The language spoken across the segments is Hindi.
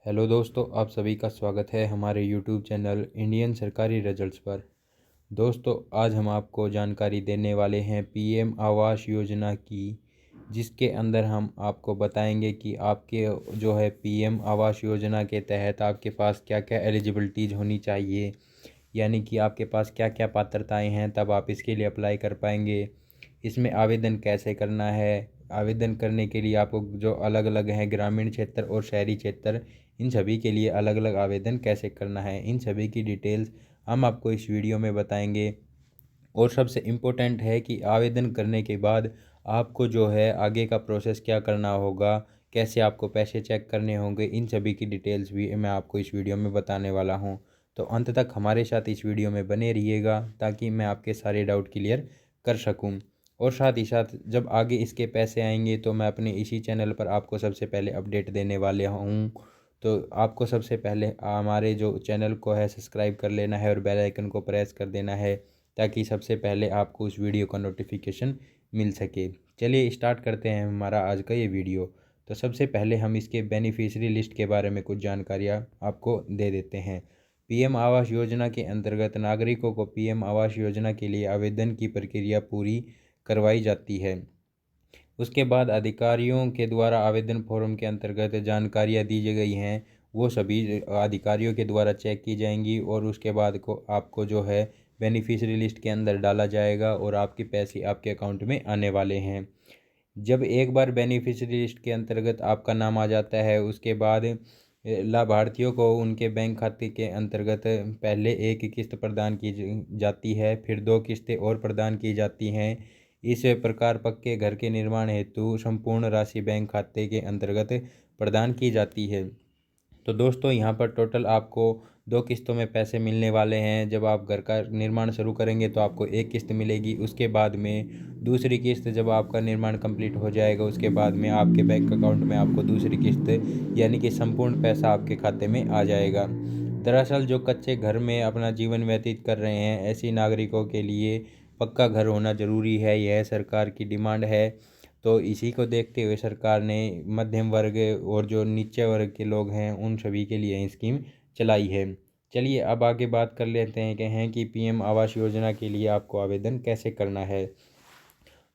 हेलो दोस्तों, आप सभी का स्वागत है हमारे यूट्यूब चैनल इंडियन सरकारी रिजल्ट्स पर। दोस्तों, आज हम आपको जानकारी देने वाले हैं पीएम आवास योजना की, जिसके अंदर हम आपको बताएंगे कि आपके जो है पीएम आवास योजना के तहत आपके पास क्या क्या एलिजिबिलिटीज़ होनी चाहिए, यानी कि आपके पास क्या क्या पात्रताएं हैं, तब आप इसके लिए अप्लाई कर पाएंगे। इसमें आवेदन कैसे करना है, आवेदन करने के लिए आपको जो अलग अलग हैं ग्रामीण क्षेत्र और शहरी क्षेत्र, इन सभी के लिए अलग अलग आवेदन कैसे करना है, इन सभी की डिटेल्स हम आपको इस वीडियो में बताएंगे। और सबसे इम्पोर्टेंट है कि आवेदन करने के बाद आपको जो है आगे का प्रोसेस क्या करना होगा, कैसे आपको पैसे चेक करने होंगे, इन सभी की डिटेल्स भी मैं आपको इस वीडियो में बताने वाला हूँ। तो अंत तक हमारे साथ इस वीडियो में बने रहिएगा ताकि मैं आपके सारे डाउट क्लियर कर सकूँ। और साथ ही साथ जब आगे इसके पैसे आएंगे तो मैं अपने इसी चैनल पर आपको सबसे पहले अपडेट देने वाले हूँ। तो आपको सबसे पहले हमारे जो चैनल को है सब्सक्राइब कर लेना है और बेल आइकन को प्रेस कर देना है ताकि सबसे पहले आपको उस वीडियो का नोटिफिकेशन मिल सके। चलिए स्टार्ट करते हैं हमारा आज का ये वीडियो। तो सबसे पहले हम इसके बेनिफिशियरी लिस्ट के बारे में कुछ जानकारियाँ आपको दे देते हैं। पीएम आवास योजना के अंतर्गत नागरिकों को पीएम आवास योजना के लिए आवेदन की प्रक्रिया पूरी करवाई जाती है। उसके बाद अधिकारियों के द्वारा आवेदन फॉर्म के अंतर्गत जानकारियाँ दी गई हैं, वो सभी अधिकारियों के द्वारा चेक की जाएंगी और उसके बाद को आपको जो है बेनिफिशियरी लिस्ट के अंदर डाला जाएगा और आपके पैसे आपके अकाउंट में आने वाले हैं। जब एक बार बेनिफिशियरी लिस्ट के अंतर्गत आपका नाम आ जाता है, उसके बाद लाभार्थियों को उनके बैंक खाते के अंतर्गत पहले एक किस्त प्रदान की जाती है, फिर दो किस्तें और प्रदान की जाती हैं। इस प्रकार पक्के घर के निर्माण हेतु संपूर्ण राशि बैंक खाते के अंतर्गत प्रदान की जाती है। तो दोस्तों, यहाँ पर टोटल आपको दो किस्तों में पैसे मिलने वाले हैं। जब आप घर का निर्माण शुरू करेंगे तो आपको एक किस्त मिलेगी, उसके बाद में दूसरी किस्त जब आपका निर्माण कंप्लीट हो जाएगा उसके बाद में आपके बैंक अकाउंट में आपको दूसरी किस्त यानी कि संपूर्ण पैसा आपके खाते में आ जाएगा। दरअसल जो कच्चे घर में अपना जीवन व्यतीत कर रहे हैं, ऐसी नागरिकों के लिए पक्का घर होना ज़रूरी है, यह सरकार की डिमांड है। तो इसी को देखते हुए सरकार ने मध्यम वर्ग और जो नीचे वर्ग के लोग हैं उन सभी के लिए स्कीम चलाई है। चलिए अब आगे बात कर लेते हैं कि पीएम आवास योजना के लिए आपको आवेदन कैसे करना है।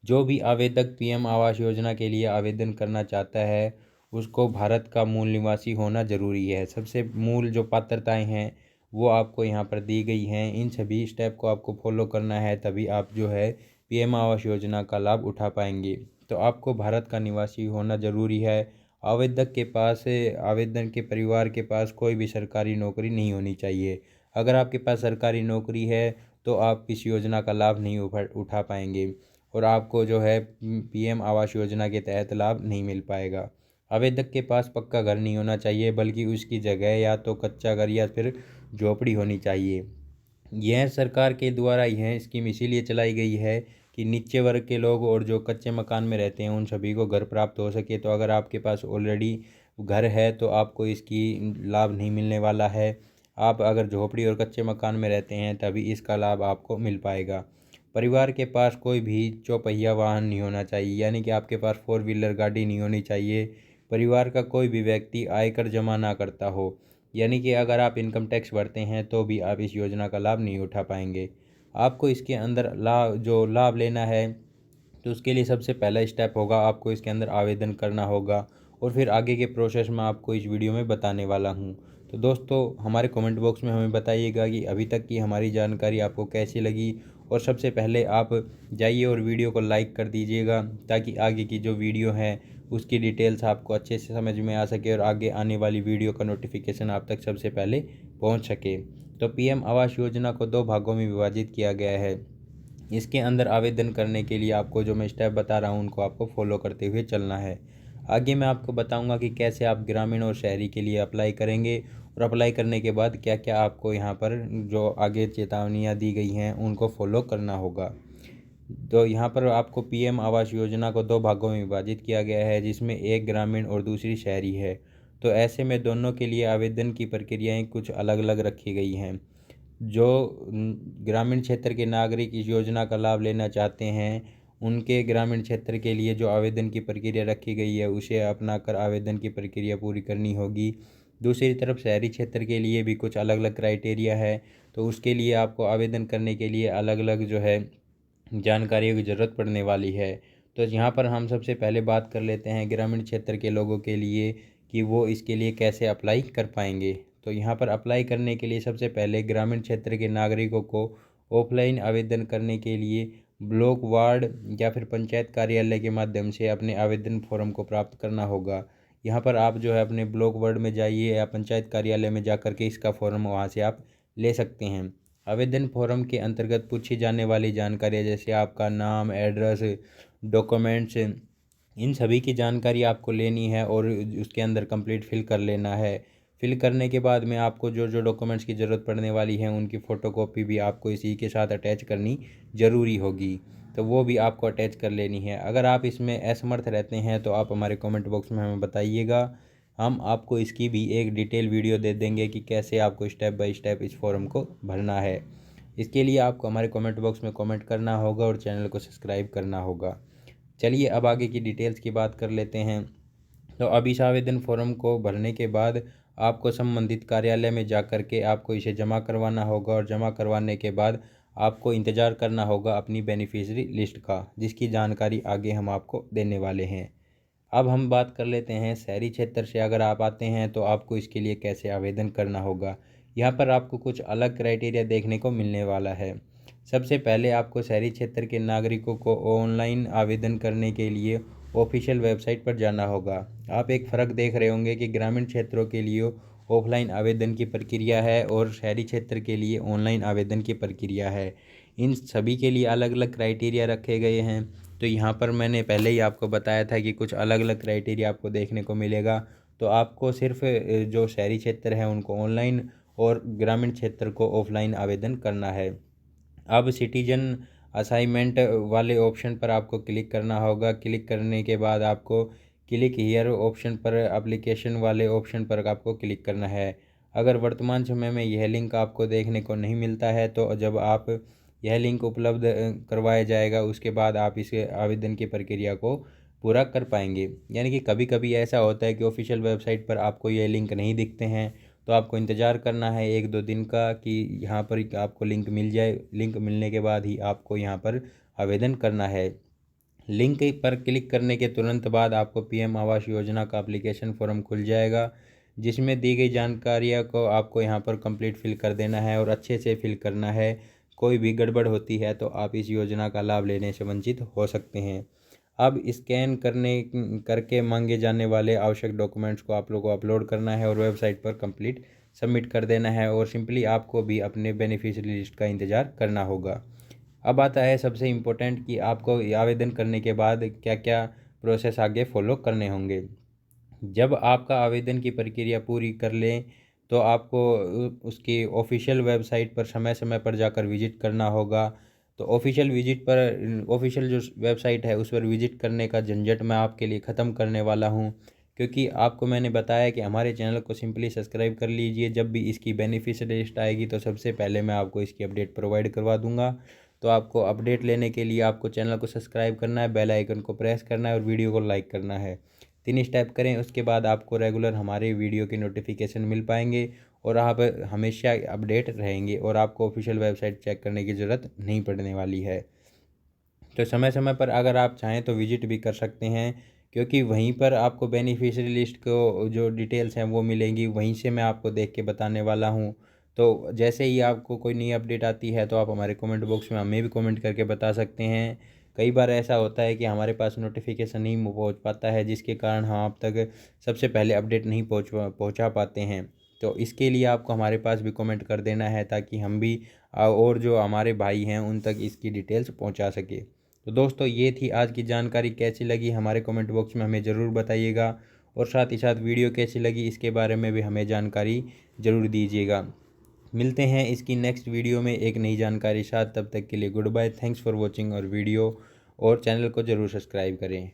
जो भी आवेदक पीएम आवास योजना के लिए आवेदन करना चाहता है उसको भारत का मूल निवासी होना ज़रूरी है। सबसे मूल जो पात्रताएं हैं वो आपको यहाँ पर दी गई हैं। इन सभी स्टेप को आपको फॉलो करना है, तभी आप जो है पीएम आवास योजना का लाभ उठा पाएंगे। तो आपको भारत का निवासी होना ज़रूरी है। आवेदक के पास आवेदन के परिवार के पास कोई भी सरकारी नौकरी नहीं होनी चाहिए। अगर आपके पास सरकारी नौकरी है तो आप इस योजना का लाभ नहीं उठा पाएंगे और आपको जो है पीएम आवास योजना के तहत लाभ नहीं मिल पाएगा। आवेदक के पास पक्का घर नहीं होना चाहिए, बल्कि उसकी जगह या तो कच्चा घर या फिर झोपड़ी होनी चाहिए। यह सरकार के द्वारा यह स्कीम इसीलिए चलाई गई है कि नीचे वर्ग के लोग और जो कच्चे मकान में रहते हैं उन सभी को घर प्राप्त हो सके। तो अगर आपके पास ऑलरेडी घर है तो आपको इसकी लाभ नहीं मिलने वाला है। आप अगर झोपड़ी और कच्चे मकान में रहते हैं तभी इसका लाभ आपको मिल पाएगा। परिवार के पास कोई भी चौपहिया वाहन नहीं होना चाहिए, यानी कि आपके पास फोर व्हीलर गाड़ी नहीं होनी चाहिए। परिवार का कोई भी व्यक्ति आयकर जमा ना करता हो, यानी कि अगर आप इनकम टैक्स भरते हैं तो भी आप इस योजना का लाभ नहीं उठा पाएंगे। आपको इसके अंदर लाभ लेना है तो उसके लिए सबसे पहला स्टेप होगा आपको इसके अंदर आवेदन करना होगा और फिर आगे के प्रोसेस में आपको इस वीडियो में बताने वाला हूँ। तो दोस्तों, हमारे कमेंट बॉक्स में हमें बताइएगा कि अभी तक की हमारी जानकारी आपको कैसी लगी। और सबसे पहले आप जाइए और वीडियो को लाइक कर दीजिएगा ताकि आगे की जो वीडियो है उसकी डिटेल्स आपको अच्छे से समझ में आ सके और आगे आने वाली वीडियो का नोटिफिकेशन आप तक सबसे पहले पहुंच सके। तो पीएम आवास योजना को दो भागों में विभाजित किया गया है। इसके अंदर आवेदन करने के लिए आपको जो मैं स्टेप बता रहा हूँ उनको आपको फॉलो करते हुए चलना है। आगे मैं आपको बताऊंगा कि कैसे आप ग्रामीण और शहरी के लिए अप्लाई करेंगे और अप्लाई करने के बाद क्या क्या आपको यहाँ पर जो आगे चेतावनियाँ दी गई हैं उनको फॉलो करना होगा। तो यहाँ पर आपको पीएम आवास योजना को दो भागों में विभाजित किया गया है, जिसमें एक ग्रामीण और दूसरी शहरी है। तो ऐसे में दोनों के लिए आवेदन की प्रक्रियाएं कुछ अलग अलग रखी गई हैं। जो ग्रामीण क्षेत्र के नागरिक इस योजना का लाभ लेना चाहते हैं उनके ग्रामीण क्षेत्र के लिए जो आवेदन की प्रक्रिया रखी गई है उसे अपना कर आवेदन की प्रक्रिया पूरी करनी होगी। दूसरी तरफ शहरी क्षेत्र के लिए भी कुछ अलग अलग क्राइटेरिया है, तो उसके लिए आपको आवेदन करने के लिए अलग अलग जो है जानकारियों की ज़रूरत पड़ने वाली है। तो यहाँ पर हम सबसे पहले बात कर लेते हैं ग्रामीण क्षेत्र के लोगों के लिए कि वो इसके लिए कैसे अप्लाई कर पाएंगे। तो यहाँ पर अप्लाई करने के लिए सबसे पहले ग्रामीण क्षेत्र के नागरिकों को ऑफलाइन आवेदन करने के लिए ब्लॉक, वार्ड या फिर पंचायत कार्यालय के माध्यम से अपने आवेदन फॉर्म को प्राप्त करना होगा। यहाँ पर आप जो है अपने ब्लॉक, वार्ड में जाइए या पंचायत कार्यालय में जा कर के इसका फॉर्म वहाँ से आप ले सकते हैं। आवेदन फॉर्म के अंतर्गत पूछी जाने वाली जानकारियाँ जैसे आपका नाम, एड्रेस, डॉक्यूमेंट्स, इन सभी की जानकारी आपको लेनी है और उसके अंदर कंप्लीट फिल कर लेना है। फिल करने के बाद में आपको जो जो डॉक्यूमेंट्स की ज़रूरत पड़ने वाली है उनकी फ़ोटोकॉपी भी आपको इसी के साथ अटैच करनी ज़रूरी होगी, तो वो भी आपको अटैच कर लेनी है। अगर आप इसमें असमर्थ रहते हैं तो आप हमारे कमेंट बॉक्स में हमें बताइएगा, हम आपको इसकी भी एक डिटेल वीडियो दे देंगे कि कैसे आपको स्टेप बाय स्टेप इस फॉर्म को भरना है। इसके लिए आपको हमारे कमेंट बॉक्स में कमेंट करना होगा और चैनल को सब्सक्राइब करना होगा। चलिए अब आगे की डिटेल्स की बात कर लेते हैं। तो अब इस आवेदन फॉर्म को भरने के बाद आपको संबंधित कार्यालय में जा कर के आपको इसे जमा करवाना होगा और जमा करवाने के बाद आपको इंतज़ार करना होगा अपनी बेनिफिशियरी लिस्ट का, जिसकी जानकारी आगे हम आपको देने वाले हैं। अब हम बात कर लेते हैं शहरी क्षेत्र से अगर आप आते हैं तो आपको इसके लिए कैसे आवेदन करना होगा। यहाँ पर आपको कुछ अलग क्राइटेरिया देखने को मिलने वाला है। सबसे पहले आपको शहरी क्षेत्र के नागरिकों को ऑनलाइन आवेदन करने के लिए ऑफिशियल वेबसाइट पर जाना होगा। आप एक फ़र्क देख रहे होंगे कि ग्रामीण क्षेत्रों के लिए ऑफलाइन आवेदन की प्रक्रिया है और शहरी क्षेत्र के लिए ऑनलाइन आवेदन की प्रक्रिया है। इन सभी के लिए अलग अलग क्राइटेरिया रखे गए हैं। तो यहाँ पर मैंने पहले ही आपको बताया था कि कुछ अलग अलग क्राइटेरिया आपको देखने को मिलेगा। तो आपको सिर्फ जो शहरी क्षेत्र है उनको ऑनलाइन और ग्रामीण क्षेत्र को ऑफलाइन आवेदन करना है। अब सिटीजन असाइनमेंट वाले ऑप्शन पर आपको क्लिक करना होगा। क्लिक करने के बाद आपको क्लिक हियर ऑप्शन पर, एप्लीकेशन वाले ऑप्शन पर आपको क्लिक करना है। अगर वर्तमान समय में यह लिंक आपको देखने को नहीं मिलता है तो जब आप यह लिंक उपलब्ध करवाया जाएगा उसके बाद आप इस आवेदन की प्रक्रिया को पूरा कर पाएंगे। यानी कि कभी कभी ऐसा होता है कि ऑफिशियल वेबसाइट पर आपको ये लिंक नहीं दिखते हैं, तो आपको इंतज़ार करना है 1-2 दिन का कि यहाँ पर आपको लिंक मिल जाए। लिंक मिलने के बाद ही आपको यहाँ पर आवेदन करना है। लिंक पर क्लिक करने के तुरंत बाद आपको पीएम आवास योजना का एप्लीकेशन फॉर्म खुल जाएगा, जिसमें दी गई जानकारियों को आपको यहाँ पर कंप्लीट फिल कर देना है और अच्छे से फिल करना है। कोई भी गड़बड़ होती है तो आप इस योजना का लाभ लेने से वंचित हो सकते हैं। अब स्कैन करके मांगे जाने वाले आवश्यक डॉक्यूमेंट्स को आप लोगों को अपलोड करना है और वेबसाइट पर कंप्लीट सबमिट कर देना है और सिंपली आपको भी अपने बेनिफिशियरी लिस्ट का इंतज़ार करना होगा। अब आता है सबसे इम्पोर्टेंट कि आपको आवेदन करने के बाद क्या क्या प्रोसेस आगे फॉलो करने होंगे। जब आपका आवेदन की प्रक्रिया पूरी कर लें तो आपको उसकी ऑफिशियल वेबसाइट पर समय समय पर जाकर विज़िट करना होगा। तो ऑफिशियल जो वेबसाइट है उस पर विज़िट करने का झंझट मैं आपके लिए ख़त्म करने वाला हूं, क्योंकि आपको मैंने बताया कि हमारे चैनल को सिंपली सब्सक्राइब कर लीजिए। जब भी इसकी बेनिफिशियरी लिस्ट आएगी तो सबसे पहले मैं आपको इसकी अपडेट प्रोवाइड करवा दूंगा। तो आपको अपडेट लेने के लिए आपको चैनल को सब्सक्राइब करना है, बेल आइकन को प्रेस करना है और वीडियो को लाइक करना है। 3 स्टेप करें, उसके बाद आपको रेगुलर हमारे वीडियो की नोटिफिकेशन मिल पाएंगे और आप हमेशा अपडेट रहेंगे और आपको ऑफिशियल वेबसाइट चेक करने की ज़रूरत नहीं पड़ने वाली है। तो समय समय पर अगर आप चाहें तो विजिट भी कर सकते हैं, क्योंकि वहीं पर आपको बेनिफिशियरी लिस्ट को जो डिटेल्स हैं वो मिलेंगी, वहीं से मैं आपको देख के बताने वाला हूँ। तो जैसे ही आपको कोई नई अपडेट आती है तो आप हमारे कमेंट बॉक्स में हमें भी कमेंट करके बता सकते हैं। कई बार ऐसा होता है कि हमारे पास नोटिफिकेशन नहीं पहुँच पाता है, जिसके कारण हम आप तक सबसे पहले अपडेट नहीं पहुँचा पाते हैं। तो इसके लिए आपको हमारे पास भी कमेंट कर देना है ताकि हम भी और जो हमारे भाई हैं उन तक इसकी डिटेल्स पहुंचा सके। तो दोस्तों ये थी आज की जानकारी। कैसी लगी हमारे कमेंट बॉक्स में हमें ज़रूर बताइएगा और साथ ही साथ वीडियो कैसी लगी इसके बारे में भी हमें जानकारी ज़रूर दीजिएगा। मिलते हैं इसकी नेक्स्ट वीडियो में एक नई जानकारी साथ, तब तक के लिए good bye. Thanks for watching और वीडियो, और चैनल को ज़रूर सब्सक्राइब करें।